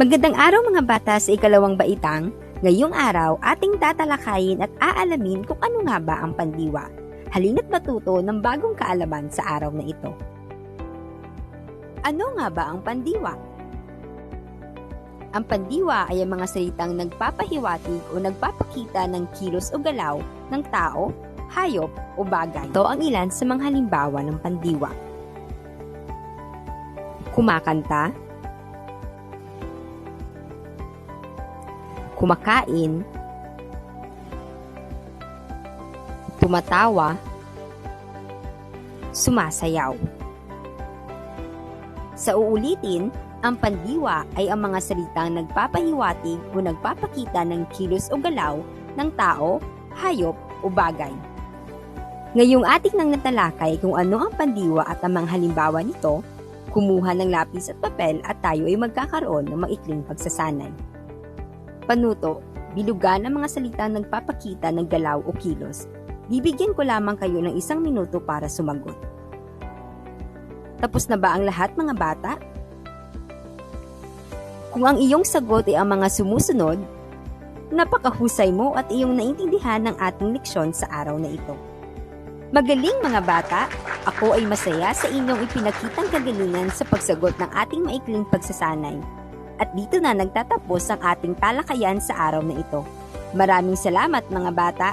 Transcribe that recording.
Magandang araw mga bata sa ikalawang baitang. Ngayong araw, ating tatalakayin at aalamin kung ano nga ba ang pandiwa. Halina't matuto ng bagong kaalaman sa araw na ito. Ano nga ba ang pandiwa? Ang pandiwa ay ang mga salitang nagpapahiwatig o nagpapakita ng kilos o galaw ng tao, hayop o bagay. Ito ang ilan sa mga halimbawa ng pandiwa. Kumakanta, kumakain, tumatawa, sumasayaw. Sa uulitin, ang pandiwa ay ang mga salitang nagpapahiwatig o nagpapakita ng kilos o galaw ng tao, hayop o bagay. Ngayong ating nang natalakay kung ano ang pandiwa at ang mga halimbawa nito, kumuha ng lapis at papel at tayo ay magkakaroon ng maikling pagsasanay. Panuto, bilugan ang mga salitang nagpapakita ng galaw o kilos. Bibigyan ko lamang kayo ng 1 minuto para sumagot. Tapos na ba ang lahat mga bata? Kung ang iyong sagot ay ang mga sumusunod, napakahusay mo at iyong naintindihan ng ating leksyon sa araw na ito. Magaling mga bata! Ako ay masaya sa inyong ipinakitang kagalingan sa pagsagot ng ating maikling pagsasanay. At dito na nagtatapos ang ating talakayan sa araw na ito. Maraming salamat mga bata!